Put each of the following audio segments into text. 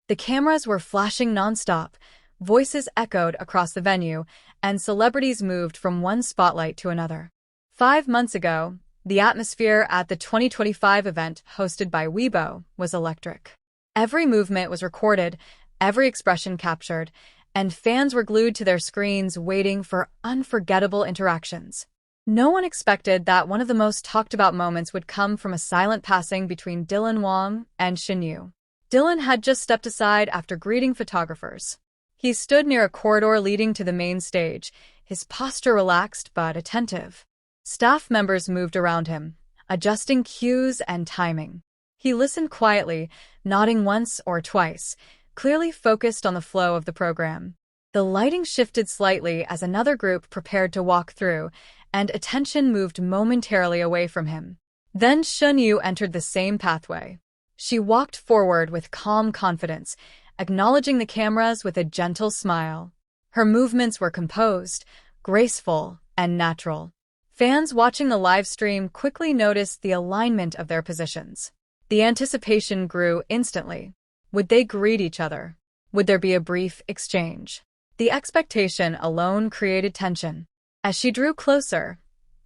The cameras were flashing nonstop, voices echoed across the venue, and celebrities moved from one spotlight to another. 5 months ago, the atmosphere at the 2025 event hosted by Weibo was electric. Every movement was recorded, every expression captured, and fans were glued to their screens waiting for unforgettable interactions. No one expected that one of the most talked-about moments would come from a silent passing between Dylan Wang and Shen Yue. Dylan had just stepped aside after greeting photographers. He stood near a corridor leading to the main stage, his posture relaxed but attentive. Staff members moved around him, adjusting cues and timing. He listened quietly, nodding once or twice, clearly focused on the flow of the program. The lighting shifted slightly as another group prepared to walk through, and attention moved momentarily away from him. Then Shen Yue entered the same pathway. She walked forward with calm confidence, acknowledging the cameras with a gentle smile. Her movements were composed, graceful, and natural. Fans watching the live stream quickly noticed the alignment of their positions. The anticipation grew instantly. Would they greet each other? Would there be a brief exchange? The expectation alone created tension. As she drew closer,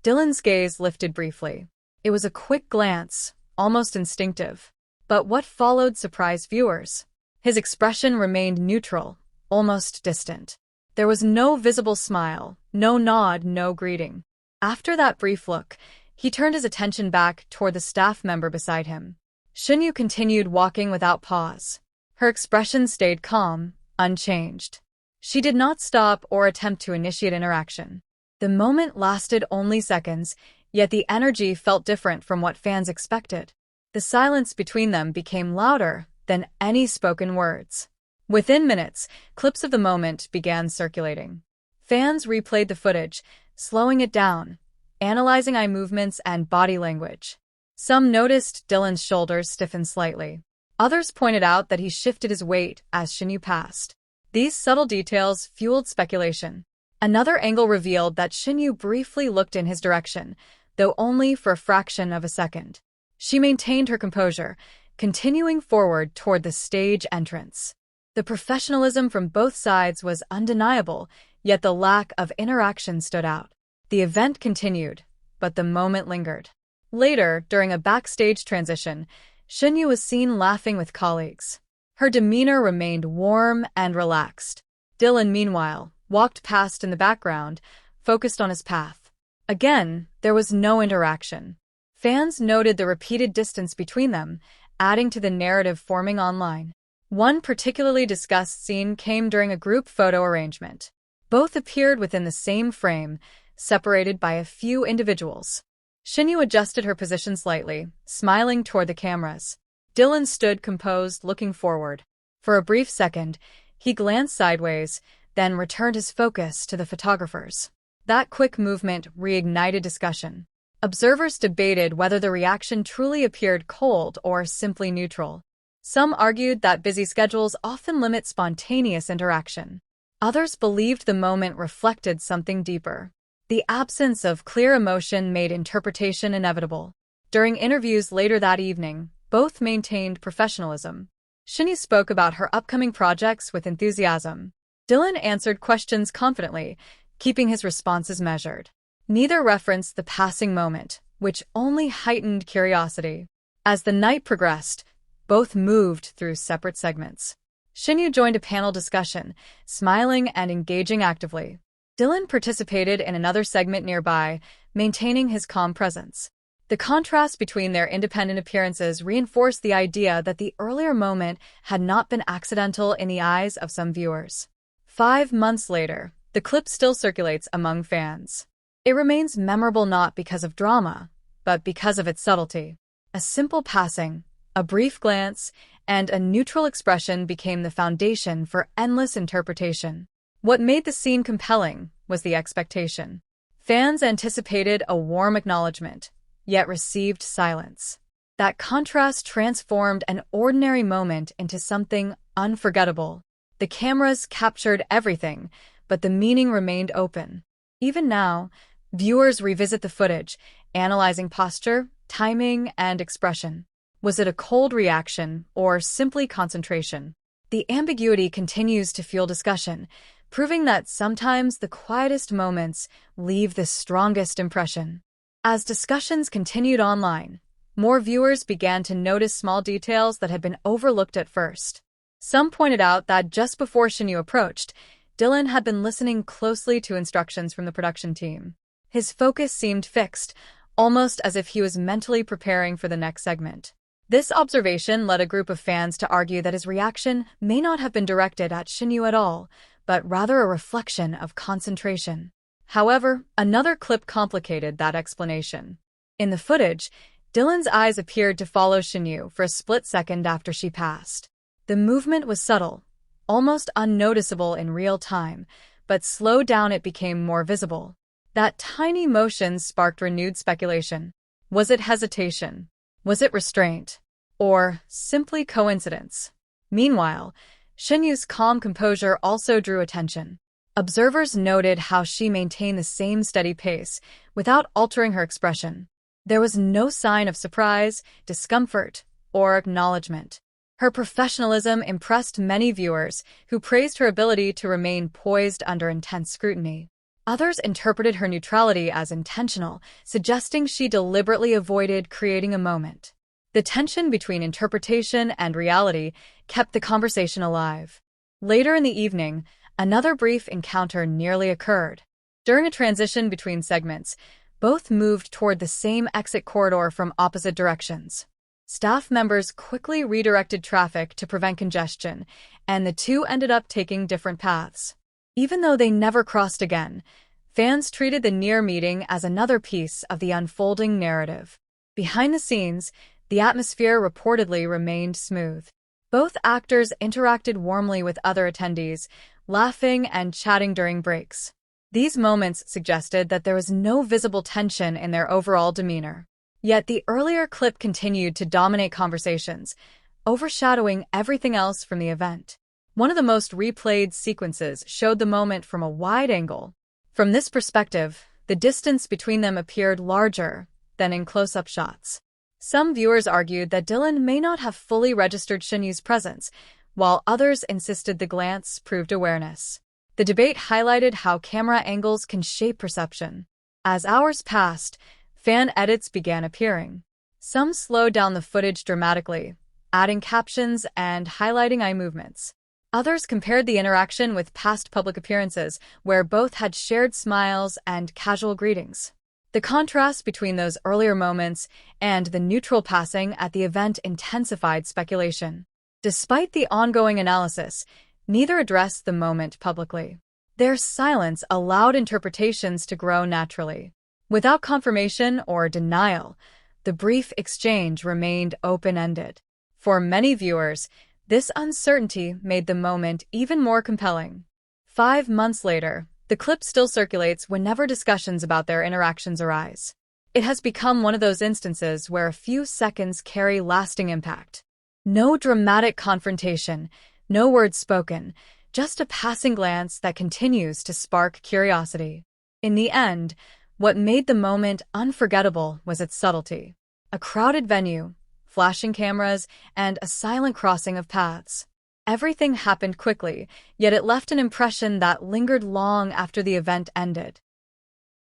Dylan's gaze lifted briefly. It was a quick glance, almost instinctive. But what followed surprised viewers. His expression remained neutral, almost distant. There was no visible smile, no nod, no greeting. After that brief look, he turned his attention back toward the staff member beside him. Shen Yue continued walking without pause. Her expression stayed calm, unchanged. She did not stop or attempt to initiate interaction. The moment lasted only seconds, yet the energy felt different from what fans expected. The silence between them became louder than any spoken words. Within minutes, clips of the moment began circulating. Fans replayed the footage, slowing it down, analyzing eye movements and body language. Some noticed Dylan's shoulders stiffen slightly. Others pointed out that he shifted his weight as Shen Yue passed. These subtle details fueled speculation. Another angle revealed that Shen Yue briefly looked in his direction, though only for a fraction of a second. She maintained her composure, continuing forward toward the stage entrance. The professionalism from both sides was undeniable, yet the lack of interaction stood out. The event continued, but the moment lingered. Later, during a backstage transition, Shen Yue was seen laughing with colleagues. Her demeanor remained warm and relaxed. Dylan, meanwhile, walked past in the background, focused on his path. Again, there was no interaction. Fans noted the repeated distance between them, adding to the narrative forming online. One particularly discussed scene came during a group photo arrangement. Both appeared within the same frame, separated by a few individuals. Shen Yue adjusted her position slightly, smiling toward the cameras. Dylan stood composed, looking forward. For a brief second, he glanced sideways, then returned his focus to the photographers. That quick movement reignited discussion. Observers debated whether the reaction truly appeared cold or simply neutral. Some argued that busy schedules often limit spontaneous interaction. Others believed the moment reflected something deeper. The absence of clear emotion made interpretation inevitable. During interviews later that evening, both maintained professionalism. Shen Yue spoke about her upcoming projects with enthusiasm. Dylan answered questions confidently, keeping his responses measured. Neither referenced the passing moment, which only heightened curiosity. As the night progressed, both moved through separate segments. Shen Yue joined a panel discussion, smiling and engaging actively. Dylan participated in another segment nearby, maintaining his calm presence. The contrast between their independent appearances reinforced the idea that the earlier moment had not been accidental in the eyes of some viewers. 5 months later, the clip still circulates among fans. It remains memorable not because of drama, but because of its subtlety. A simple passing, a brief glance, and a neutral expression became the foundation for endless interpretation. What made the scene compelling was the expectation. Fans anticipated a warm acknowledgement, yet received silence. That contrast transformed an ordinary moment into something unforgettable. The cameras captured everything, but the meaning remained open. Even now, viewers revisit the footage, analyzing posture, timing, and expression. Was it a cold reaction or simply concentration? The ambiguity continues to fuel discussion, proving that sometimes the quietest moments leave the strongest impression. As discussions continued online, more viewers began to notice small details that had been overlooked at first. Some pointed out that just before Shen Yue approached, Dylan had been listening closely to instructions from the production team. His focus seemed fixed, almost as if he was mentally preparing for the next segment. This observation led a group of fans to argue that his reaction may not have been directed at Shen Yue at all, but rather a reflection of concentration. However, another clip complicated that explanation. In the footage, Dylan's eyes appeared to follow Shen Yue for a split second after she passed. The movement was subtle, almost unnoticeable in real time, but slowed down it became more visible. That tiny motion sparked renewed speculation. Was it hesitation? Was it restraint? Or simply coincidence? Meanwhile, Shen Yue's calm composure also drew attention. Observers noted how she maintained the same steady pace without altering her expression. There was no sign of surprise, discomfort, or acknowledgement. Her professionalism impressed many viewers who praised her ability to remain poised under intense scrutiny. Others interpreted her neutrality as intentional, suggesting she deliberately avoided creating a moment. The tension between interpretation and reality kept the conversation alive. Later in the evening, another brief encounter nearly occurred. During a transition between segments, both moved toward the same exit corridor from opposite directions. Staff members quickly redirected traffic to prevent congestion, and the two ended up taking different paths. Even though they never crossed again, fans treated the near meeting as another piece of the unfolding narrative. Behind the scenes, the atmosphere reportedly remained smooth. Both actors interacted warmly with other attendees, laughing and chatting during breaks. These moments suggested that there was no visible tension in their overall demeanor. Yet the earlier clip continued to dominate conversations, overshadowing everything else from the event. One of the most replayed sequences showed the moment from a wide angle. From this perspective, the distance between them appeared larger than in close-up shots. Some viewers argued that Dylan may not have fully registered Shen Yue's presence, while others insisted the glance proved awareness. The debate highlighted how camera angles can shape perception. As hours passed, fan edits began appearing. Some slowed down the footage dramatically, adding captions and highlighting eye movements. Others compared the interaction with past public appearances, where both had shared smiles and casual greetings. The contrast between those earlier moments and the neutral passing at the event intensified speculation. Despite the ongoing analysis, neither addressed the moment publicly. Their silence allowed interpretations to grow naturally. Without confirmation or denial, the brief exchange remained open-ended. For many viewers, this uncertainty made the moment even more compelling. 5 months later, the clip still circulates whenever discussions about their interactions arise. It has become one of those instances where a few seconds carry lasting impact. No dramatic confrontation, no words spoken, just a passing glance that continues to spark curiosity. In the end, what made the moment unforgettable was its subtlety. A crowded venue, flashing cameras, and a silent crossing of paths. Everything happened quickly, yet it left an impression that lingered long after the event ended.